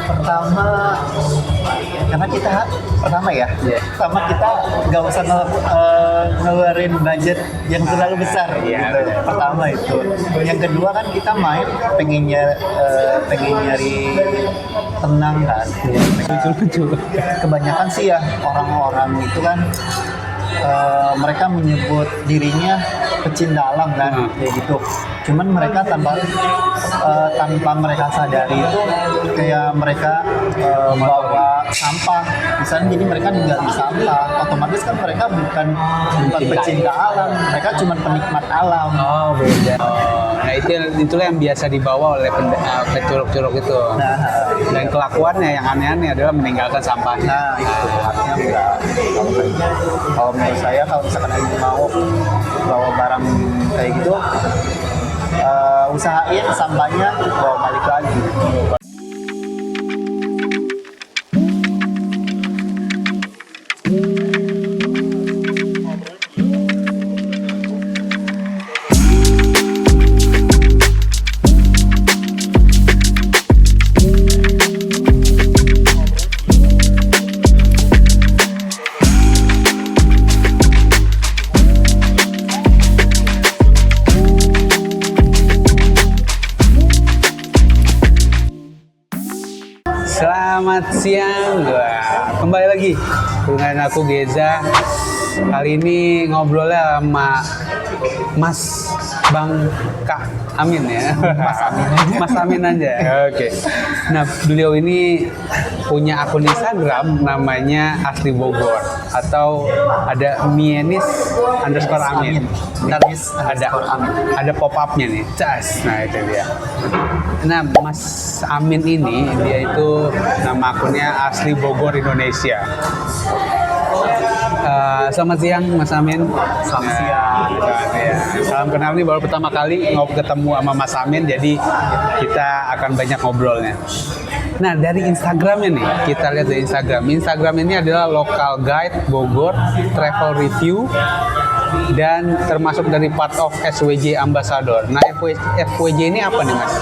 Pertama, karena kita pertama ya, pertama kita nggak usah ngeluarin budget yang terlalu besar gitu. Pertama itu. Yang kedua kan kita main pengen nyari tenang kan. Kebanyakan sih ya orang-orang itu kan mereka menyebut dirinya pecinta alam kan, kayak gitu. Cuman mereka tanpa mereka sadari itu kayak mereka bawa sampah, misalnya, jadi mereka ninggalin sampah. Otomatis kan mereka bukan pecinta alam, mereka cuma penikmat alam. Oh, beda. Nah itulah yang biasa dibawa oleh pecuruk-curug itu. Dan kelakuannya yang aneh-aneh adalah meninggalkan sampah. Nah itu artinya enggak. Kalau menurut saya, kalau misalkan Anda mau bawa barang kayak gitu, usahain sampahnya bawa balik lagi. Selamat siang, kembali lagi dengan aku Geza. Kali ini ngobrolnya sama Mas Bang Kak Amin ya. Mas Amin aja. Oke. Nah, beliau ini punya akun Instagram namanya Asli Bogor, atau ada Mienis_Amin. Ada pop up-nya nih. Cas. Nah, itu dia. Nah, Mas Amin ini dia itu nama akunnya Asli Bogor Indonesia. Selamat siang Mas Amin. Selamat siang. Salam kenal, nih baru pertama kali ketemu sama Mas Amin, jadi kita akan banyak ngobrolnya. Nah, dari Instagramnya nih, kita lihat dari Instagram ini adalah local guide Bogor, travel review, dan termasuk dari part of SWJ Ambassador. Nah, FWJ ini apa nih Mas?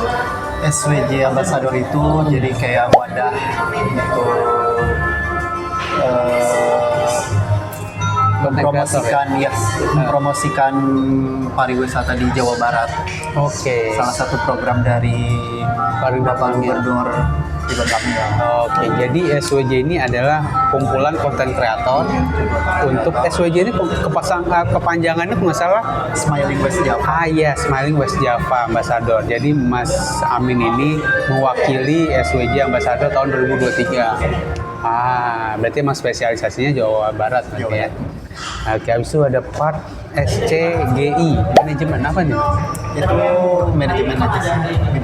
SWJ Ambassador itu jadi kayak wadah untuk mempromosikan pariwisata di Jawa Barat. Oke. Salah satu program dari Bapak Gubernur Ridwan Kamil. Oke, jadi SWJ ini adalah kumpulan konten kreator. Untuk SWJ ini kepanjangannya kalau nggak salah Smiling West Java. Iya, Smiling West Java Ambassador. Jadi Mas Amin ini mewakili SWJ Ambassador tahun 2023. Berarti emang spesialisasinya Jawa Barat nanti ya. Oke, habis itu ada part SCGI, manajemen apa nih? Itu manajemen aja sih.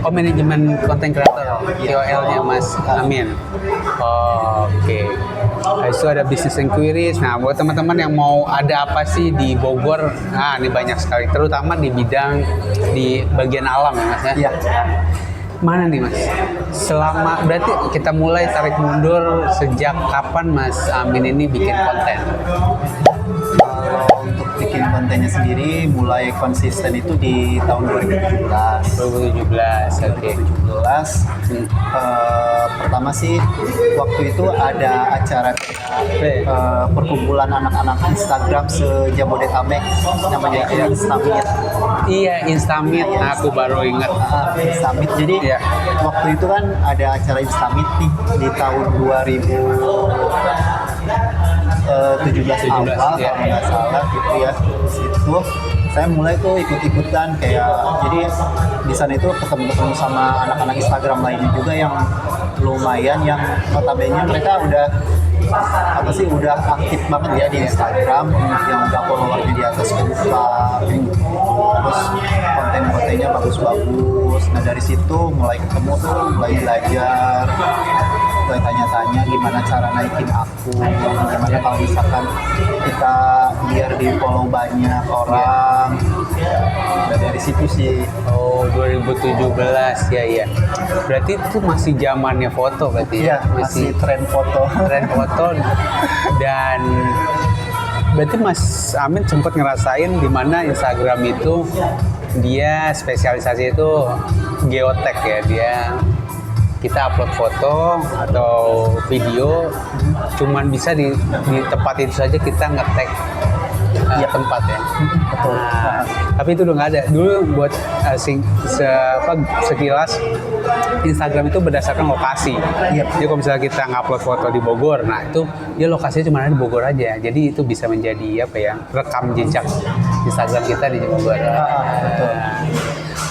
Oh, manajemen konten kreator, KOL-nya Mas Amin. Oke. Habis itu ada business inquiries. Nah, buat teman-teman yang mau ada apa sih di Bogor, nah ini banyak sekali, terutama di bagian alam ya Mas ya. Iya. Mana nih Mas? Berarti kita mulai tarik mundur sejak kapan Mas Amin ini bikin konten? Kalau untuk bikin kontennya sendiri mulai konsisten itu di tahun 2017. 2017. Pertama sih waktu itu ada acara perkumpulan anak-anak Instagram se-Jabodetabek, namanya Instamit. Iya, Instamit. Aku baru ingat. Instamit. Jadi waktu itu kan ada acara Instamit nih di tahun 2017 awal kalau nggak salah gitu ya. Situ saya mulai tuh ikut-ikutan kayak, jadi di sana itu ketemu sama anak-anak Instagram lainnya juga yang lumayan, yang notabene mereka udah aktif banget ya di Instagram, yang udah followernya di atas 10K, terus konten-kontennya bagus-bagus. Nah dari situ mulai ketemu tuh, mulai belajar, mulai tanya-tanya gimana cara naikin akun, gimana kalau misalkan kita biar di follow banyak orang. Nah dari situ sih. Oh, 2017 ya. Berarti itu masih zamannya foto berarti ya? Masih tren foto. Dan berarti Mas Amin sempat ngerasain di mana Instagram itu dia spesialisasi itu geotek ya, dia kita upload foto atau video, cuman bisa di tempat itu saja kita nge-tag tempat ya. Betul. Nah, tapi itu udah nggak ada. Dulu buat sekilas Instagram itu berdasarkan lokasi. Iya. Jadi kalau misalnya kita ngupload foto di Bogor, nah itu dia lokasinya cuma ada di Bogor aja. Jadi itu bisa menjadi rekam jejak Instagram kita di Bogor. Betul.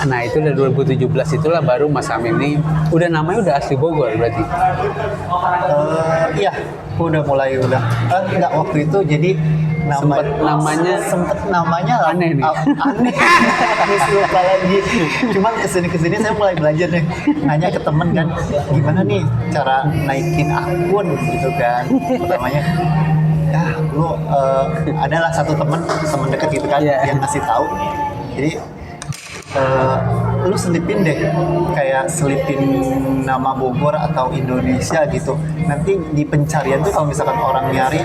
Nah itu dari 2017 itulah baru Mas Amin ini namanya udah asli Bogor berarti. Iya, udah enggak waktu itu jadi sempet namanya aneh nih. Aneh. Terus lupa lagi. Cuman kesini saya mulai belajar nih, nanya ke temen kan, gimana nih cara naikin akun gitu kan. Pertamanya lu adalah satu temen deket gitu kan, yang ngasih tahu. Jadi lu selipin deh, kayak selipin nama Bogor atau Indonesia gitu. Nanti di pencarian tuh kalau misalkan orang nyari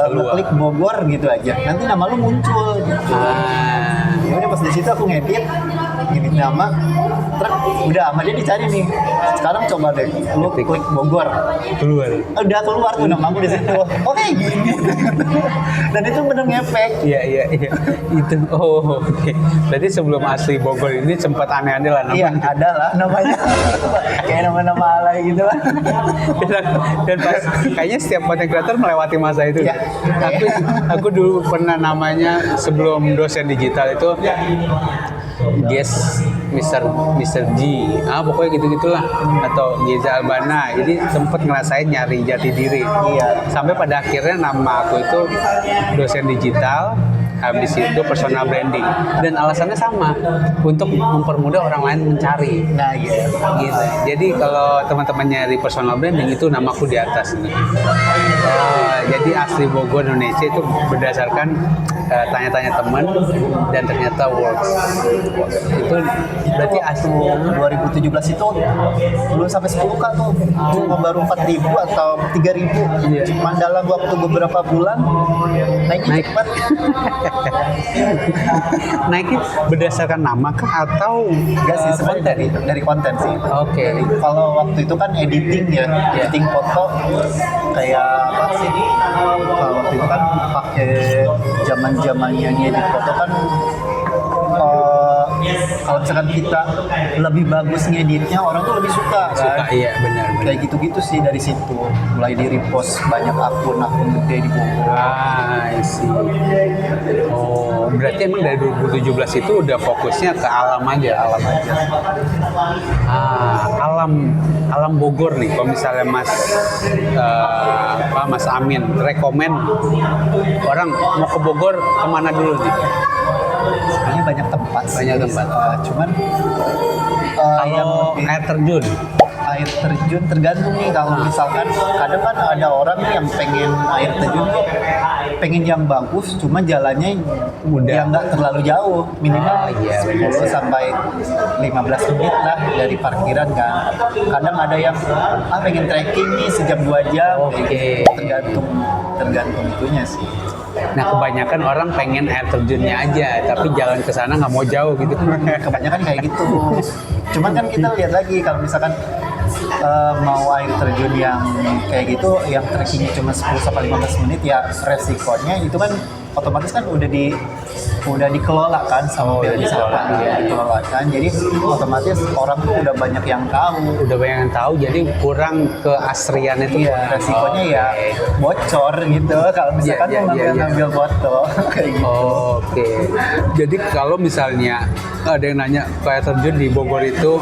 klik Bogor gitu aja, nanti nama lu muncul gitu. Ya udah pas di situ aku ngedit nama, terus udah sama dia dicari nih. Sekarang coba deh lu klik Bogor, udah keluar tuh nama aku di situ. Oke, gini. Dan itu bener ngefek. Iya itu. Oke. Berarti sebelum asli Bogor ini sempat aneh-aneh lah namanya. Iya, ada lah namanya. Kayak nama-nama alay gitu lah. Dan pas kayaknya setiap content creator melewati masa itu. Iya. Aku dulu pernah namanya sebelum dosen digital itu Guess Mr. G, pokoknya gitu-gitulah, atau Geza Albana. Jadi sempet ngerasain nyari jati diri. Iya. Sampai pada akhirnya nama aku itu dosen digital, habis itu personal branding, dan alasannya sama, untuk mempermudah orang lain mencari. Nah, iya. Gitu. Jadi kalau teman-teman nyari personal branding itu namaku di atas. Jadi asli Bogor Indonesia itu berdasarkan tanya-tanya teman dan ternyata works. Itu berarti asli 2017 itu belum sampai 10K tuh, cuma baru 4.000 atau 3.000. Iya. Cuma dalam waktu beberapa bulan naik cepat. Naiknya berdasarkan nama kah atau Enggak sih, sebenarnya dari konten sih. Oke. Kalau waktu itu kan editing ya, editing foto kayak apa sih? Kalau waktu itu kan pakai zaman-zamannya ngedit foto kan, kalau misalkan kita lebih bagus ngeditnya, orang tuh lebih suka kan? Iya benar. Kayak gitu-gitu sih, dari situ mulai di repost banyak akun gede di Bogor. I see. Oh, berarti emang dari 2017 itu udah fokusnya ke alam aja. Alam Bogor nih. Kalau misalnya Mas Amin rekomen orang mau ke Bogor kemana dulu nih? Sebenarnya banyak tempat. Cuman kalau air terjun tergantung nih. Kalau misalkan kadang kan ada orang nih yang pengen air terjun tuh pengen yang bagus, cuma jalannya yang nggak terlalu jauh, minimal 10 sampai 15 menit lah dari parkiran kan. Kadang ada yang pengen trekking nih sejam 2 jam. Oke. Tergantung itunya sih. Nah, kebanyakan orang pengen air terjunnya aja, tapi jalan ke sana nggak mau jauh gitu. Kebanyakan kayak gitu. Cuman kan kita lihat lagi, kalau misalkan mau air terjun yang kayak gitu, yang trekkingnya cuma 10-15 menit, ya resikonya itu kan otomatis kan udah dikelola kan sama wisata, dikelola kan. Jadi otomatis orang tuh udah banyak yang tahu. Jadi kurang keasrian itu. Iya, resikonya ya bocor gitu kalau misalkan mau ngambil foto kayak gitu. Oke. Jadi kalau misalnya ada yang nanya air terjun di Bogor itu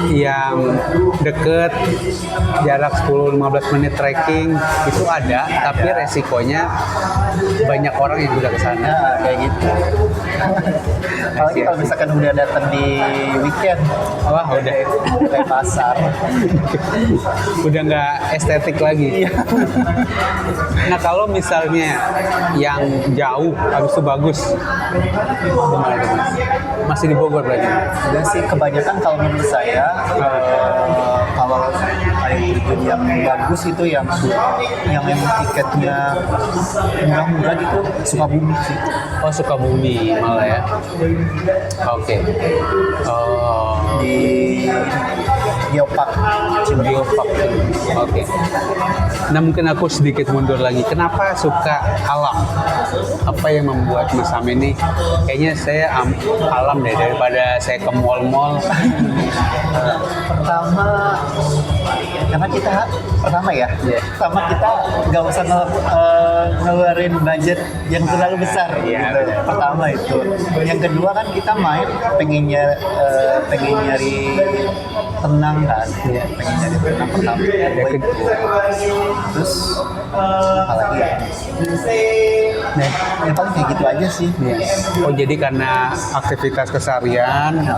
yang deket, jarak 10-15 menit trekking itu ada, tapi resikonya banyak orang yang udah kesana. Nah, kayak gitu. Apalagi kalau misalkan udah datang di weekend, wah udah kayak pasar. Udah nggak estetik lagi. Nah kalau misalnya yang jauh habis itu bagus, gimana tuh Mas? Masih di Bogor berarti? Udah sih, kebanyakan kalau menurut saya kalau air terjun yang bagus itu yang memang tiketnya murah-murah gitu, Sukabumi sih. Oh, Sukabumi malah ya. Oke. Oh. Geopark Ciledug. Geopark. Oke. Nah mungkin aku sedikit mundur lagi. Kenapa suka alam? Apa yang membuat Mas Amin ini kayaknya saya alam deh daripada saya ke mall-mall. Pertama, karena kita pertama kita nggak usah ngeluarin budget yang terlalu besar gitu. Pertama itu. Yang kedua kan kita main pengen nyari tenang kan, pengen nyari tenang pertama. Terus apalagi ya? Nah, ya paling kayak gitu aja sih. Oh jadi karena aktivitas keseharian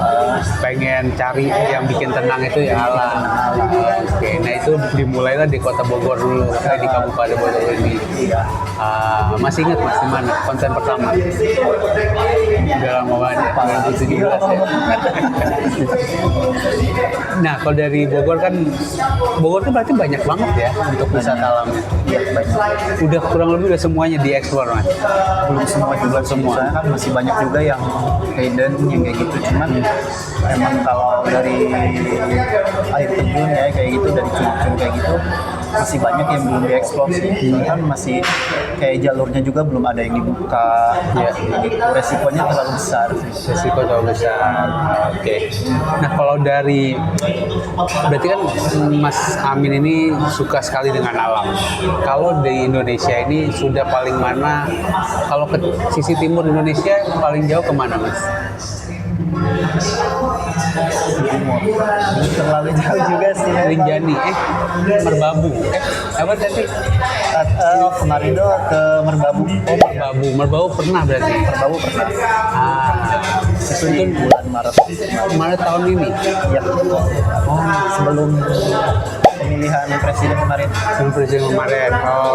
pengen cari yang bikin tenang itu ya alam. Oke, nah itu dimulailah di Kota Bogor dulu, di Kabupaten Bogor ini. Masih ingat Mas di mana konten pertama? Udah lama banget, 2017 ya. Nah kalau dari Bogor kan berarti banyak banget ya untuk wisata alamnya. Iya, banyak. Udah kurang lebih udah semuanya dieksplor Mas. Belum semua. Soalnya kan masih banyak juga yang hidden yang kayak gitu. Cuman emang kalau dari air terjun ya kayak gitu, dari curug-curug kayak gitu masih banyak yang belum dieksplor sih. Soalnya kan masih kayak jalurnya juga belum ada yang dibuka. Ya, gitu. Resikonya terlalu besar. Resiko terlalu besar. Oke. Nah kalau dari berarti kan Mas Amin ini suka sekali dengan alam. Kalau di Indonesia ini sudah paling mana? Kalau ke sisi timur Indonesia paling jauh kemana Mas? Timur. Terlalu jauh juga sih. Rinjani, Merbabu. Apa tadi? Kemarin itu ke Merbabu. Oh Merbabu pernah berarti? Merbabu pernah. Itu bulan Maret. Maret tahun ini? Iya. Sebelum pemilihan presiden kemarin.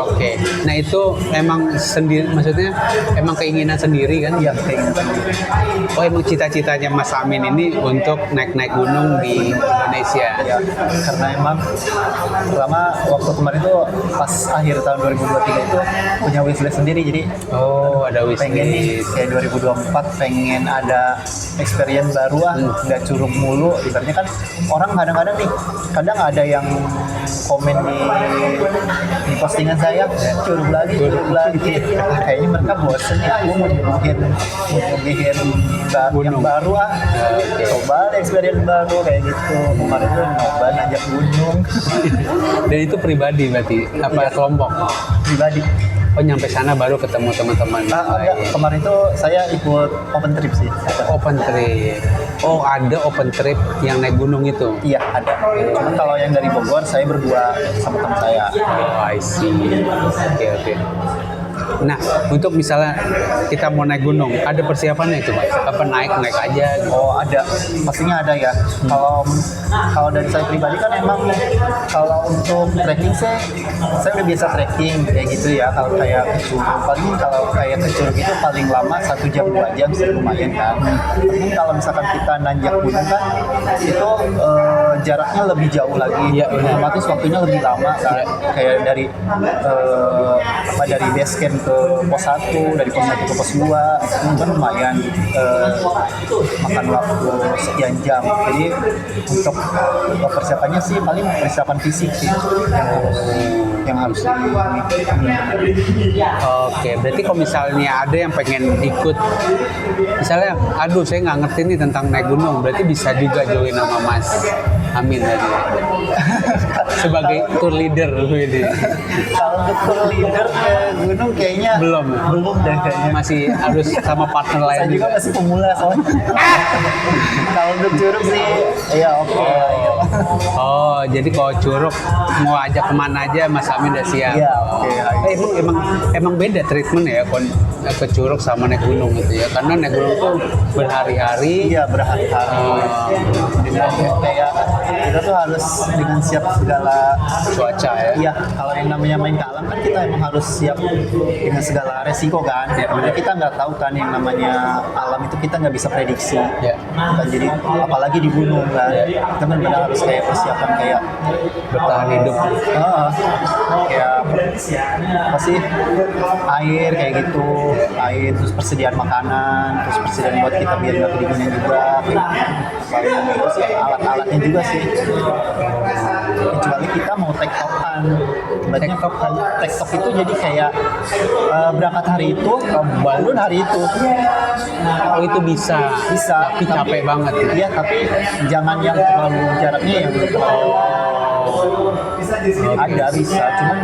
Oke. Nah itu emang sendiri, maksudnya emang keinginan sendiri kan? Iya, keinginan sendiri. Oh emang cita-citanya Mas Amin ini untuk naik-naik gunung di Indonesia? Ya, karena emang pertama waktu kemarin tuh pas akhir tahun 2023 itu punya wishlist sendiri, jadi ada pengen nih wishlist. kayak 2024 pengen ada experience baru nggak curug mulu. Ibaratnya kan orang kadang-kadang nih, kadang ada yang komen di postingan saya curug lagi. Kayaknya mereka bosen ya, aku mau nyuguhin yang baru coba deh experience baru kayak gitu. Kemarin tuh nyoba nanjak gunung. Dan itu pribadi berarti? Apa kelompok? Pribadi. Oh nyampe sana baru ketemu teman-teman. Kemarin tuh saya ikut open trip sih. Open trip. Oh ada open trip yang naik gunung itu? Iya ada. Cuman kalau yang dari Bogor saya berdua sama teman saya. Oh I see. Oke. Nah, untuk misalnya kita mau naik gunung, ada persiapannya itu, Mas? Apa naik aja gitu? Oh, ada. Pastinya ada ya. Kalau dari saya pribadi kan emang kalau untuk trekking saya udah biasa trekking kayak gitu ya. Kalau kayak ke curug itu paling lama 1 jam 2 jam sih, lumayan kan. Tapi kalau misalkan kita nanjak gunung kan itu jaraknya lebih jauh lagi. Ya, otomatis waktunya lebih lama kan. Kayak dari base camp ke pos 1, dari pos 1 ke pos 2 itu kan lumayan makan waktu sekian jam. Jadi untuk persiapannya sih paling persiapan fisik sih yang harus Oke, berarti kalau misalnya ada yang pengen ikut, misalnya, aduh saya nggak ngerti nih tentang naik gunung, berarti bisa juga join sama Mas Amin tadi sebagai tour leader ini. Kalau untuk tour leader ke gunung kayaknya belum deh kayaknya. Masih harus sama partner lain. Saya juga masih pemula soalnya. Kalau untuk curug sih ya oke. Oh, jadi kalau curug mau ajak kemana aja Mas Amin udah siap. Iya, oke. Emang beda treatment ya ke curug sama naik gunung gitu ya. Karena naik gunung tuh berhari-hari. Iya, berhari-hari. Dengan kayak kita tuh harus dengan siap segala segala Cuaca ya. Iya, kalau yang namanya main ke alam kan kita emang harus siap dengan segala resiko kan. Karena kita nggak tahu kan yang namanya alam itu kita nggak bisa prediksi. Ya. Kan jadi apalagi di gunung kan, kita benar-benar harus kayak persiapan kayak Bertahan hidup. kayak apa sih, air kayak gitu, air, terus persediaan makanan, terus persediaan buat kita biar nggak kedinginan juga. Paling itu sih alat-alatnya juga sih. Kecuali kita mau tektokan, tektok itu jadi kayak berangkat hari itu, bangun hari itu. Oh itu bisa. Tapi capek banget. Iya, tapi jangan yang terlalu jaraknya yang terlalu ada bisa, cuman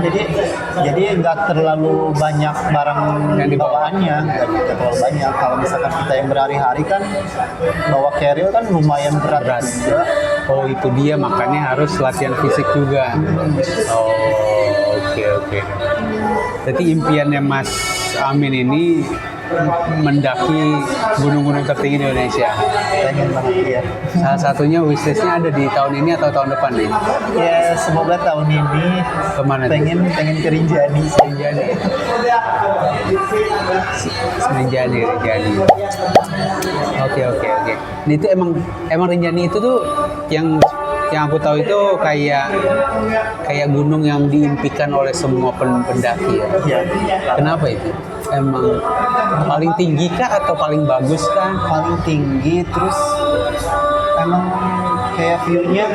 jadi nggak terlalu banyak barang yang bawaannya, nggak terlalu banyak. Kalau misalkan kita yang berhari-hari kan bawa carrier kan lumayan berat juga. Oh itu dia, makanya harus latihan fisik juga. Oh oke. Jadi impiannya Mas Amin ini mendaki gunung-gunung tertinggi di Indonesia. Pengen banget ya. Salah satunya wishlistnya ada di tahun ini atau tahun depan nih? Ya semoga tahun ini Kemana? pengen ke Rinjani. Rinjani. Oke. Nah, itu emang Rinjani itu tuh yang aku tahu itu kayak gunung yang diimpikan oleh semua pendaki ya. Iya. Kenapa itu? Emang paling tinggi kah atau paling bagus kah? Paling tinggi, terus emang kayak view-nya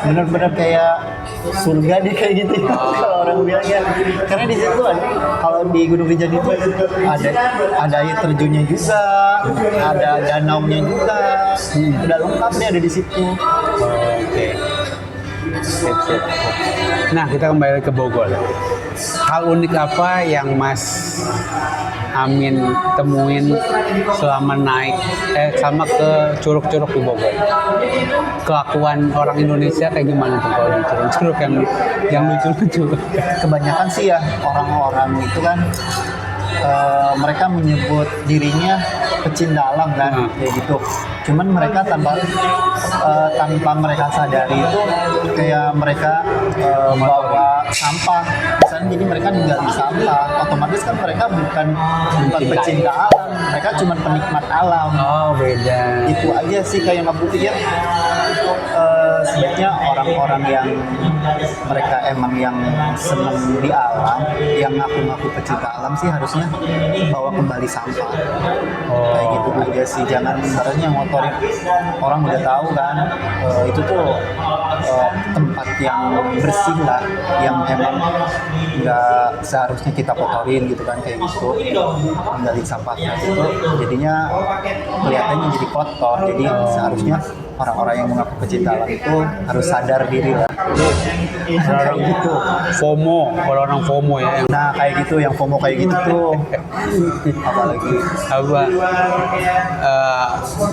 benar-benar kayak surga deh kayak gitu ya. Kalau orang bilangnya, karena di situ kalau di Gunung Rinjani itu ada air terjunnya juga, ada danaunya juga, udah lengkap deh ada di situ. Oke. Sip. Nah, kita kembali ke Bogor. Hal unik apa yang Mas Amin temuin selama sama ke curug-curug di Bogor? Kelakuan orang Indonesia kayak gimana tuh kalau di curug-curug yang lucu-lucu? Kebanyakan sih ya orang-orang itu kan mereka menyebut dirinya pecinta alam kan, kayak gitu. Cuman mereka tanpa mereka sadari itu kayak mereka bawa sampah, misalnya, jadi mereka ninggalin sampah. Otomatis kan mereka bukan pecinta alam, mereka cuma penikmat alam. Oh beda. Itu aja sih kayak yang aku pikir. Sebaiknya orang-orang yang mereka emang yang seneng di alam, yang ngaku-ngaku pecinta alam sih harusnya bawa kembali sampah. Kayak gitu aja sih, jangan sebenarnya ngotorin. Orang udah tahu kan, itu tuh tempat yang bersih lah, yang emang nggak seharusnya kita kotorin gitu kan, kayak gitu. Ninggalin sampah kayak gitu, jadinya kelihatannya jadi kotor. Jadi seharusnya orang-orang yang mengaku pecinta alam itu harus sadar diri lah. Orang gitu. FOMO, kalau orang FOMO ya. Nah kayak gitu, yang FOMO kayak gitu tuh. Apalagi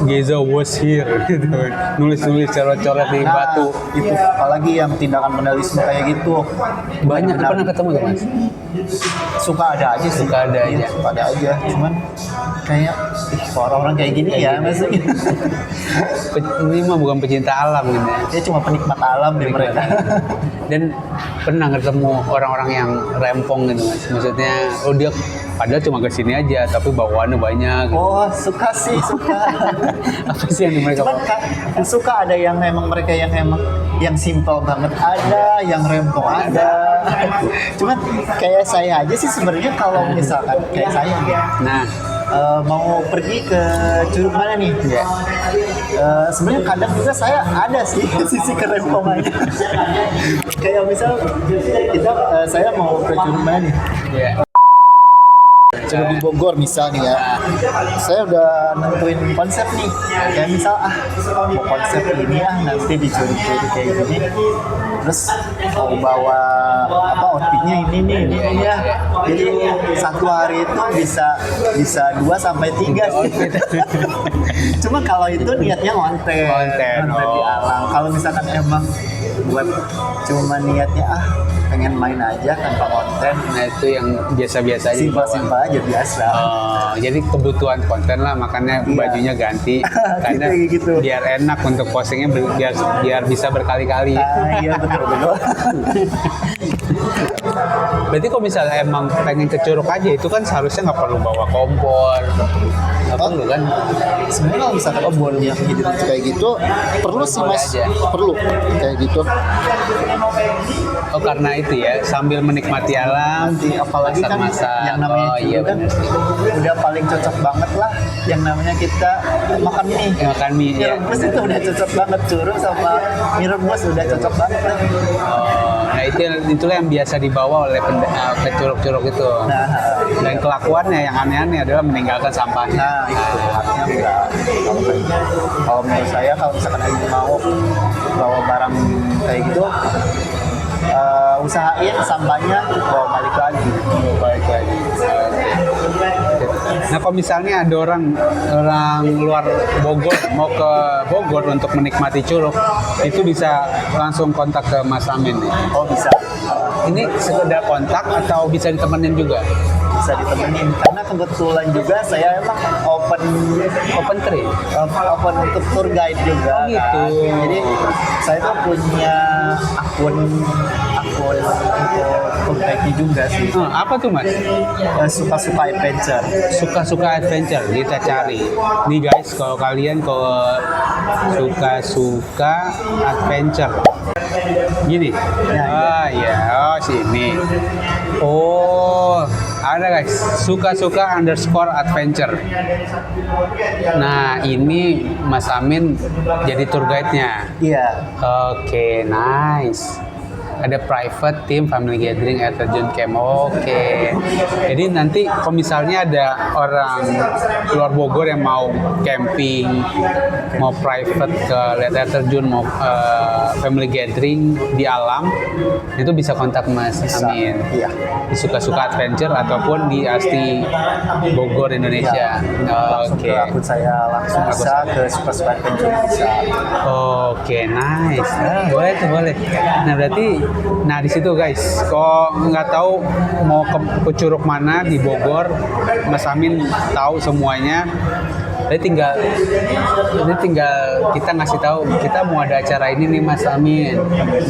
Geza was here gitu. Nulis-nulis coret-coret di batu. Itu apalagi yang tindakan vandalisme kayak gitu. Banyak pernah ketemu tuh Mas? Suka ada aja sih. Suka ada aja. Suka ada aja. Cuman kayak orang-orang kayak gini ya maksudnya. Ini mah bukan pecinta alam gitu ya. Dia cuma penikmat alam deh mereka. Dan pernah ketemu orang-orang yang rempong gitu Mas. Maksudnya dia padahal cuma kesini aja tapi bawaannya banyak gitu. Oh suka sih, suka. Apa sih yang mereka Cuman suka ada yang emang mereka yang emang yang simple banget, ada yang rempong ada. Cuman kayak saya aja sih sebenarnya kalau misalkan kayak saya nih, Nah, mau pergi ke curug mana nih? ya. Sebenarnya kadang juga saya ada sih sisi kerempongannya. Kayak misal saya mau ke curug mana nih? Ya. Curug di Bogor misal nih ya, saya udah nentuin konsep nih, kayak misal mau konsep ini nanti di curug-curug kayak gini, terus mau bawa outfitnya ini ya, jadi satu hari itu bisa 2 sampai 3 sih. Cuma kalau itu niatnya konten di alam. Kalau misalkan emang web cuma niatnya pengen main aja tanpa konten. Nah itu yang biasa-biasa aja. Simpel-simpel aja biasa. Oh, jadi kebutuhan konten lah, makanya Iya. bajunya ganti karena Gitu. biar enak untuk postingnya, biar bisa berkali-kali. Iya betul. Berarti kalau misalnya emang pengen ke Curug aja, itu kan seharusnya nggak perlu bawa kompor, nggak perlu kan? Sebenarnya kalau misalkan yang hidup kayak gitu perlu sih Boleh mas, aja. perlu kayak gitu. Oh karena itu ya, sambil menikmati alam, Nanti apalagi kan masak-masak. yang namanya Oh, Curug iya, kan bener sih. udah paling cocok banget lah. Yang namanya kita makan mie. Makan mie Mie ya. rebus itu udah cocok banget. Curug sama mie rebus udah cocok banget lah. Oh, nah itulah yang biasa dibawa oleh ke Curug-Curug itu. Nah, Dan kelakuannya yang aneh-aneh adalah meninggalkan sampahnya. nah itu artinya enggak. Kalau menurut saya kalau misalkan lagi mau bawa barang kayak gitu, usahain sampahnya bawa balik lagi. Balik lagi. Nah kalau misalnya ada orang luar Bogor mau ke Bogor untuk menikmati Curug, itu bisa langsung kontak ke Mas Amin nih. Oh bisa, Ini sekedar kontak atau bisa ditemenin juga? bisa ditemenin karena kebetulan juga saya emang Open trip. open untuk tour guide juga. Oh, gitu. Kan. Jadi saya tuh punya akun untuk tour guide juga sih. Apa tuh Mas? Suka-suka adventure. Suka-suka adventure, kita cari. Nih guys, kalau kalian suka-suka adventure, gini. Ya, oh sini. Oh, ada guys, suka-suka _adventure. Nah, ini Mas Amin jadi tour guide-nya. Iya. Oke, nice. Ada private team family gathering at terjun camp. Oke. Jadi nanti kalau misalnya ada orang luar Bogor yang mau camping, mau private ke lihat air terjun, mau family gathering di alam, itu bisa kontak Mas Amin. Iya. Di suka-suka adventure ataupun di Asti Bogor Indonesia. Langsung Oke. ke akun saya langsung bisa ke suka-suka adventure bisa. Oke, nice. Boleh tuh, boleh. Nah, berarti di situ guys, kalau nggak tahu mau ke Curug mana di Bogor, Mas Amin tahu semuanya. Jadi tinggal kita ngasih tahu kita mau ada acara ini nih Mas Amin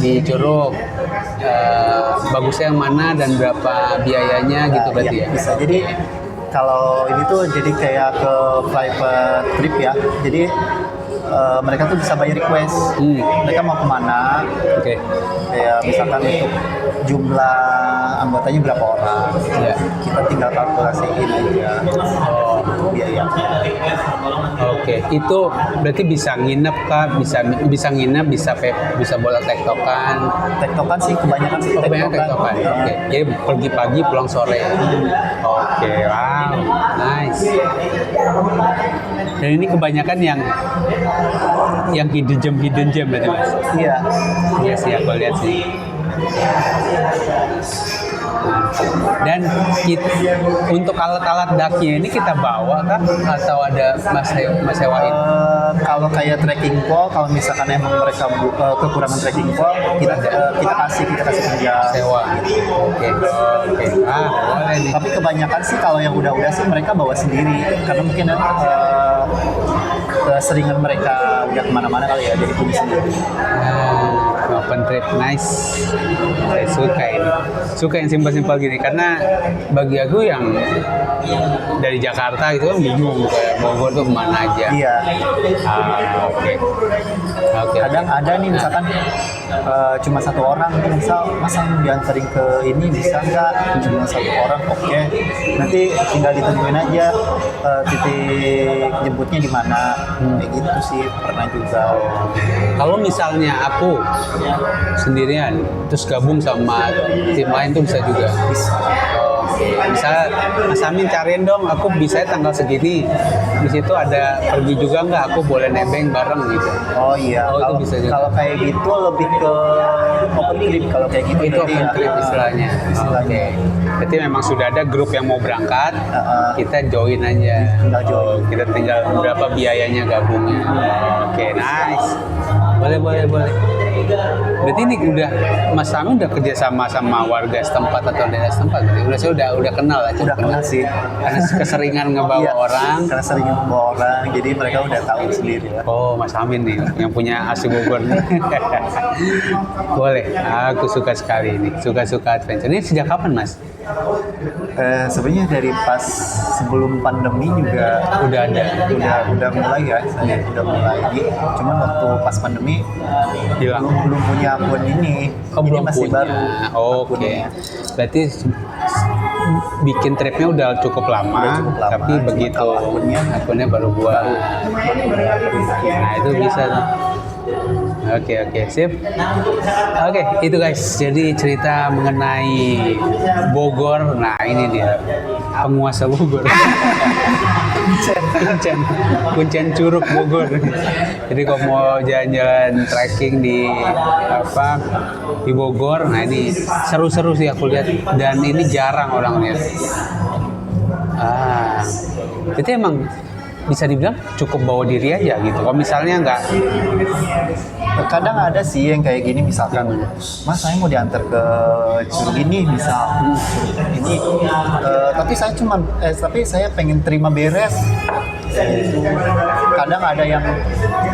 di Curug. Bagusnya yang mana dan berapa biayanya gitu berarti Iya, ya. bisa. Jadi kalau ini tuh jadi kayak ke private trip ya. Jadi mereka tuh bisa bayar request. Mereka mau kemana? Oke. Kayak misalkan untuk jumlah anggotanya berapa orang? Iya. Kita tinggal kalkulasiin aja. Biaya. Oke, itu berarti bisa nginep kah? Bisa nginep, bisa bola tektokan. Tektokan sih kebanyakan sih Banyak tektokan. Oke. Jadi pergi pagi pulang sore. Oke, wow, nice. Dan ini kebanyakan yang hidden gem berarti Mas. Iya. Iya sih, aku lihat sih. Dan untuk alat-alat daknya ini kita bawa kah atau ada mas sewain? Kalau kayak trekking pole, kalau misalkan emang mereka kekurangan trekking pole, kita kasih kerja. Sewa. Oke. Boleh nih. Tapi kebanyakan sih kalau yang udah sih mereka bawa sendiri karena mungkin keseringan mereka udah kemana-mana kali ya, jadi punya sendiri. Open trip, nice. Saya suka yang simpel-simpel gini karena bagi aku yang dari Jakarta gitu kan bingung kayak Bogor tuh kemana aja. Iya. Oke. Kadang ada nih misalkan cuma satu orang, masa dianterin ke ini bisa nggak? Cuma satu orang, oke. Nanti tinggal ditentuin aja titik jemputnya di mana. Kayak gitu sih pernah juga. Kalau misalnya aku sendirian terus gabung sama tim lain tuh bisa juga. Misalnya Mas Amin cariin dong, aku bisa tanggal segini. Di situ ada pergi juga nggak? Aku boleh nebeng bareng gitu. Oh iya. Oh, itu bisa juga. Kalau kayak gitu lebih ke open trip kalau kayak gitu. Itu open trip istilahnya. Oke. Berarti memang sudah ada grup yang mau berangkat, kita join aja. Tinggal join. Kita tinggal berapa biayanya gabungnya. Oke, nice. Boleh. Berarti ini udah Mas Samin udah kerja sama warga setempat atau daerah setempat? Saya udah kenal lah. Udah kenal sih. Karena keseringan ngebawa Iya, orang. karena sering membawa orang, jadi mereka udah tahu sendiri lah. Oh, Mas Amin nih yang punya asli Bogor nih. Boleh, aku suka sekali ini. Suka-suka adventure. Ini sejak kapan, Mas? Sebenarnya dari pas sebelum pandemi juga Udah ada. udah mulai ya, saya udah mulai. Cuman waktu pas pandemi Hilang. belum punya akun ini. Oh, Ini belum masih punya. baru. Oke. akunnya. Berarti bikin tripnya udah cukup lama, Udah cukup lama, tapi cuma begitu kalau akunnya baru buat. Nah, itu bisa tuh. Oke, sip. Oke, itu guys. Jadi cerita mengenai Bogor. Nah, ini dia penguasa Bogor. Kuncen Curug Bogor. Jadi kalau mau jalan-jalan trekking di Bogor, nah ini seru-seru sih aku lihat, dan ini jarang orang lihat. Itu emang bisa dibilang cukup bawa diri aja gitu. Kalau misalnya nggak, Kadang ada sih yang kayak gini, misalkan, Mas saya mau diantar ke Curug ini misal, ini, tapi saya pengen terima beres. Kadang ada yang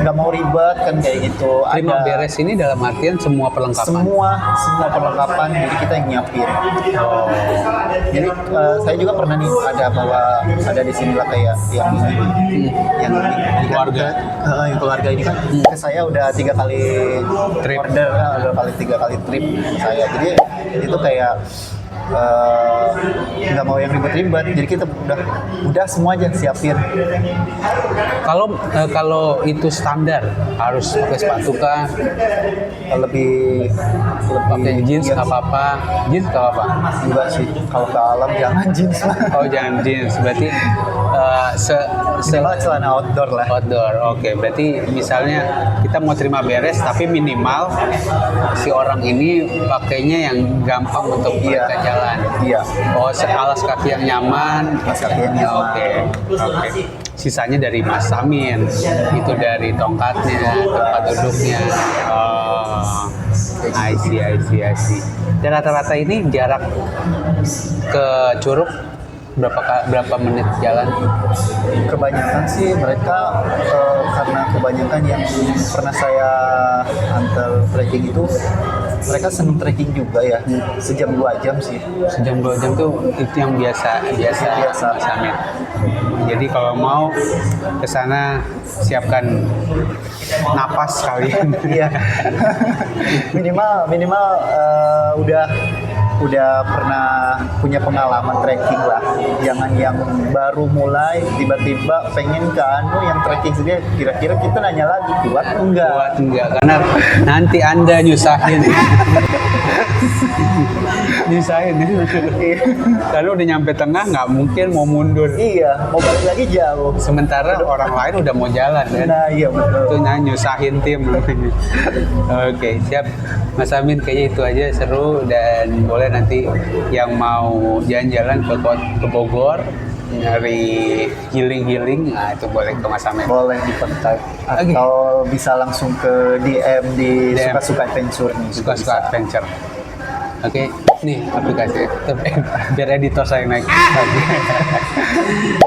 nggak mau ribet kan kayak gitu. terima Ada beres ini dalam artian semua perlengkapan. semua perlengkapan, jadi kita yang nyiapin. Jadi saya juga pernah nih ada di sini lah kayak yang ini, yang ini Keluarga. yang keluarga ini kan ke saya udah 3 kali Trip. order, udah 3 kali trip saya. Jadi itu kayak nggak mau yang ribet-ribet, jadi kita udah semua aja siapin. Kalau itu standar harus pakai sepatu kah? Lebih Pakai jeans iya, nggak apa-apa? Jeans nggak apa-apa? enggak sih, kalau ke alam jangan jeans lah. Oh, jangan jeans. Berarti Minimal celana outdoor lah. outdoor. Oke, berarti misalnya kita mau terima beres, tapi minimal si orang ini pakainya yang gampang untuk Iya. mereka jalan. Iya. Oh, alas kaki yang nyaman. Alas kaki yang nyaman. Oke. Sisanya dari Mas Samin, itu dari tongkatnya, tempat duduknya. Oh, I see. Dan rata-rata ini jarak ke Curug berapa menit jalan? Kebanyakan sih mereka karena kebanyakan yang pernah saya antar trekking itu mereka seneng trekking juga ya, sejam 2 jam sih. Sejam 2 jam tuh itu yang biasa Biasa. Mas Samin. Jadi kalau mau ke sana siapkan napas kalian. Iya. minimal udah pernah punya pengalaman trekking lah. Jangan yang baru mulai tiba-tiba pengen ke yang trekking sendiri, kira-kira kita nanya lagi kuat enggak? Kuat enggak, karena nanti Anda nyusahin. Nyusahin. Lalu udah nyampe tengah nggak mungkin mau mundur. Iya, mau balik lagi jauh. Sementara orang lain udah mau jalan kan. Nah, iya betul. Itu nyusahin tim. Oke, siap. Mas Amin, kayaknya itu aja seru, dan boleh nanti yang mau jalan-jalan ke Bogor nyari healing, nah itu boleh ke Mas Amin. Boleh dikontak atau bisa langsung ke DM di DM. Suka-Suka Adventure nih. Suka-Suka Adventure. Oke, nih aplikasi biar editor saya naik.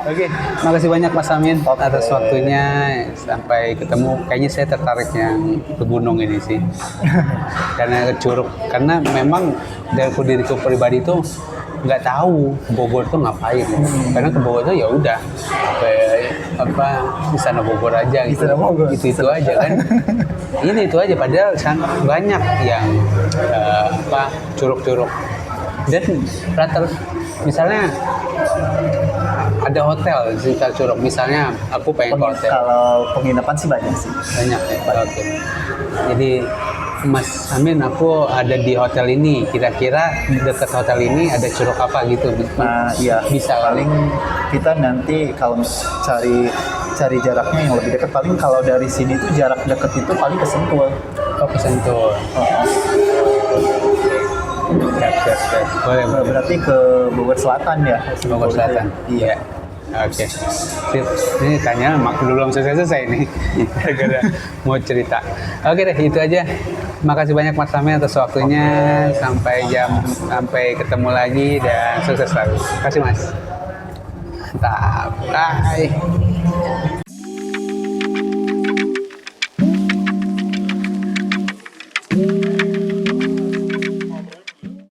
Oke, makasih banyak Mas Amin atas waktunya. Sampai ketemu. Kayaknya saya tertarik yang ke gunung ini sih, karena ke Curug. Karena memang dari diriku pribadi itu nggak tahu Bogor tuh ngapain. Karena ke Bogor tuh ya udah di sana Bogor aja gitu. Di sana Bogor. Itu aja kan. Ini itu aja, padahal banyak yang curug-curug. Dan misalnya ada hotel di sekitar Curug. Misalnya aku pengen ke hotel. Kalau penginapan sih banyak sih. Banyak ya. Oke. Jadi Mas Amin, aku ada di hotel ini. Kira-kira dekat hotel ini ada curug apa gitu? Nah, iya. Bisa Paling kita nanti kalau cari jaraknya yang lebih dekat, paling kalau dari sini tuh jarak dekat itu paling ke Sentul. Oh, ke Sentul. Siap. Boleh. Berarti ke Bogor Selatan ya? Bogor Selatan. Iya. Oke. Sip. Ini tanya belum selesai nih. Gara-gara mau cerita. Oke deh, itu aja. Makasih banyak Mas Samin atas waktunya. Sampai ketemu lagi dan sukses selalu. Terima kasih Mas. Mantap. Bye.